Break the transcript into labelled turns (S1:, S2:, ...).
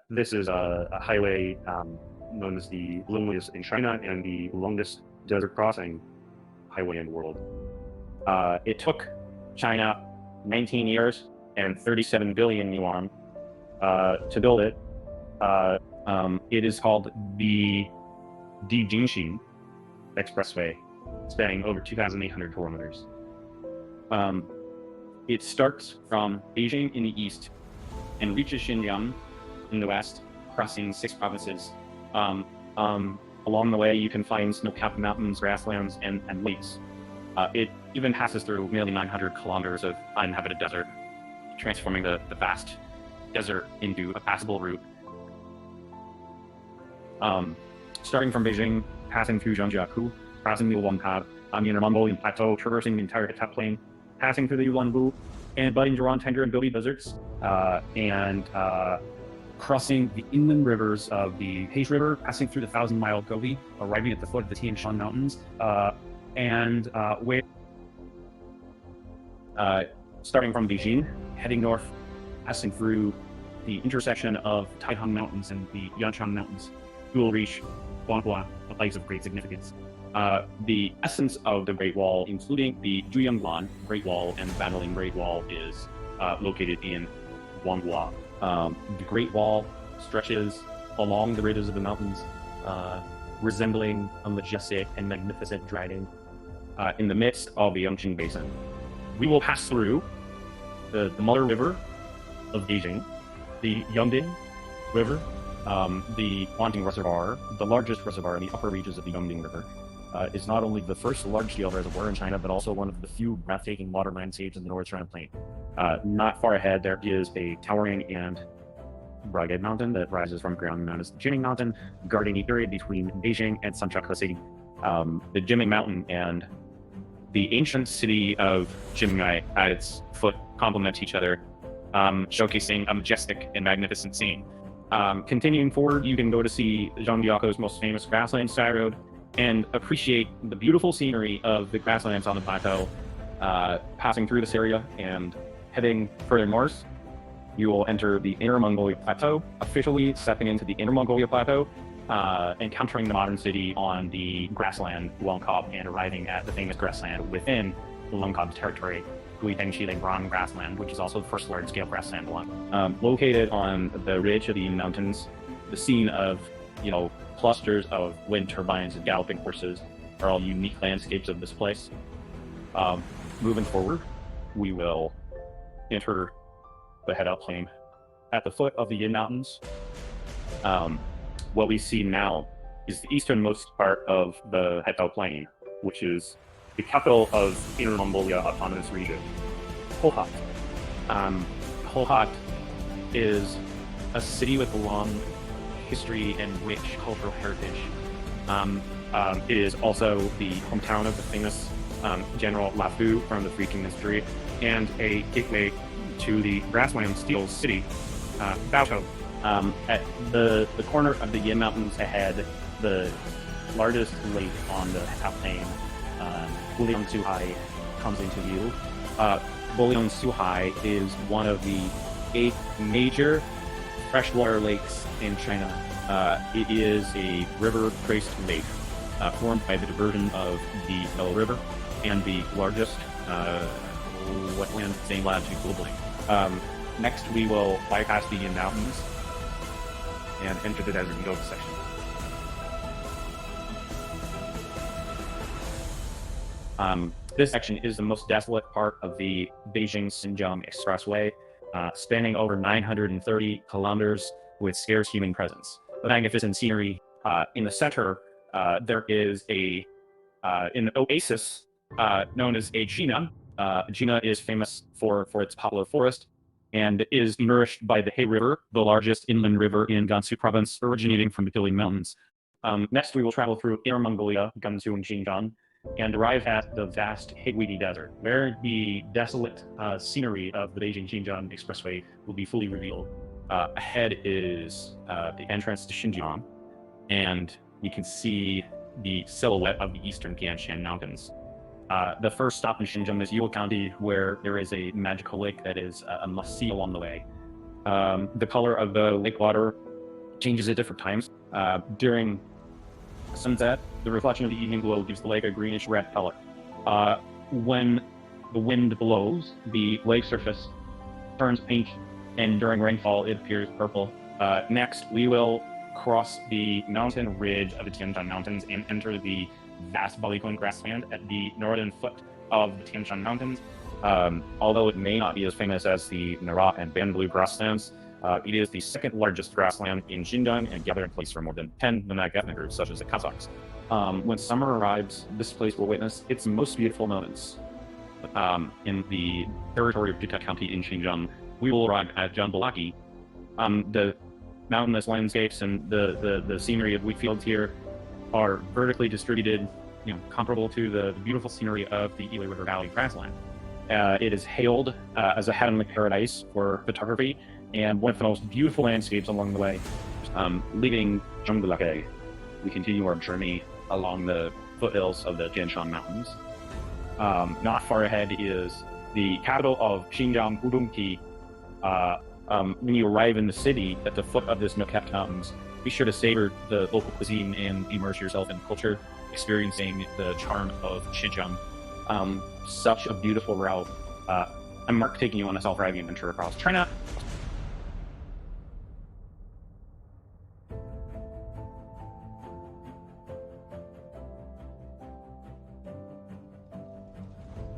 S1: This is a highway known as the loneliest in China and the longest desert crossing highway in the world. It took China 19 years and 37 billion yuan to build it. It is called the Beijing-Xinjiang Expressway, spanning over 2,800 kilometers. It starts from Beijing in the east and reaches Xinjiang in the west, crossing 6 provinces. Along the way, you can find snow-capped mountains, grasslands, and lakes. It even passes through nearly 900 kilometers of uninhabited desert, transforming the vast desert into a passable route. Starting from Beijing, passing through Zhangjiakou, crossing the Ulwantab, on the Inner Mongolian Plateau, traversing the entire Hittite Plain, passing through the Yulanbu and budding Duran Tundra and Gobi Deserts, and crossing the inland rivers of the Page River, passing through the 1,000-mile Gobi, arriving at the foot of the Tian Shan Mountains, starting from Beijing, heading north, passing through the intersection of Taihang Mountains and the Yanchang Mountains, you will reach Guanghua, a place of great significance. The essence of the Great Wall, including the Zhuyanguan Great Wall and the Banling Great Wall, is located in Guanghua. The Great Wall stretches along the ridges of the mountains, resembling a majestic and magnificent dragon in the midst of the Yangtze Basin. We will pass through the mother river of Beijing, the Yangtze River, the Wanting Reservoir, the largest reservoir in the upper reaches of the Yangtze River. Is not only the first large-scale reservoir in China, but also one of the few breathtaking water landscapes in the North China Plain. Not far ahead, there is a towering and rugged mountain that rises from ground known as the Jiming Mountain, guarding the area between Beijing and Sanchakhe City. The Jiming Mountain and the ancient city of Jimngai at its foot complement each other, showcasing a majestic and magnificent scene. Continuing forward, you can go to see Zhangjiakou's most famous grassland sky road and appreciate the beautiful scenery of the grasslands on the plateau. Passing through this area and heading further north, you will enter the Inner Mongolia Plateau, officially stepping into the Inner Mongolia Plateau, encountering the modern city on the grassland Ulangkab and arriving at the famous grassland within Ulangkab's territory, Guidengshi Brong grassland, which is also the first large-scale grassland one. Located on the ridge of the mountains, the scene of, clusters of wind turbines and galloping horses are all unique landscapes of this place. Moving forward, we will enter the Hettite Plain. At the foot of the Yin Mountains, what we see now is the easternmost part of the Hettite Plain, which is the capital of Inner Mongolia Autonomous Region, Hohhot. Hohhot is a city with a long history and rich cultural heritage. It is also the hometown of the famous General Lafu from the Three Kingdoms period, and a gateway to the grassland steel city, Baotou. At the corner of the Yin Mountains ahead, the largest lake on the Hettite Plain, Buliang-Suhai, comes into view. Buliang-Suhai is one of the 8 major freshwater lakes in China. It is a river-traced lake formed by the diversion of the Yellow River and the largest wetland same latitude globally. Next, we will bypass the Yin Mountains and enter the desert and Gobi section. This section is the most desolate part of the Beijing-Xinjiang Expressway, spanning over 930 kilometers with scarce human presence. The magnificent scenery in the center, there is an oasis known as a Jina. Jina is famous for its poplar forest and is nourished by the He River, the largest inland river in Gansu province, originating from the Qilin Mountains. Next, we will travel through Inner Mongolia, Gansu and Xinjiang, and arrive at the vast Gobi Desert, where the desolate scenery of the Beijing-Xinjiang Expressway will be fully revealed. Ahead is the entrance to Xinjiang, and you can see the silhouette of the eastern Tian Shan Mountains. The first stop in Xinjiang is Yule County, where there is a magical lake that is a must-see along the way. The color of the lake water changes at different times. During sunset, the reflection of the evening glow gives the lake a greenish-red color. When the wind blows, the lake surface turns pink, and during rainfall, it appears purple. Next, we will cross the mountain ridge of the Tianshan Mountains and enter the vast Balikon grassland at the northern foot of the Tianshan Mountains. Although it may not be as famous as the Nara and Banblue grasslands, it is the second largest grassland in Xinjiang and gathering place for more than 10 nomadic ethnic groups, such as the Kazakhs. When summer arrives, this place will witness its most beautiful moments. In the territory of Touted County in Xinjiang, we will arrive at Janbalaki. The mountainous landscapes and the scenery of wheat fields here are vertically distributed, comparable to the beautiful scenery of the Ilay River Valley grassland. It is hailed as a heavenly paradise for photography and one of the most beautiful landscapes along the way. Leaving Janbalaki, we continue our journey along the foothills of the Tianshan Mountains. Not far ahead is the capital of Xinjiang, Urumqi. When you arrive in the city at the foot of the snow-capped mountains, be sure to savor the local cuisine and immerse yourself in culture, experiencing the charm of Xinjiang. Such a beautiful route. I'm Mark, taking you on a self-driving adventure across China,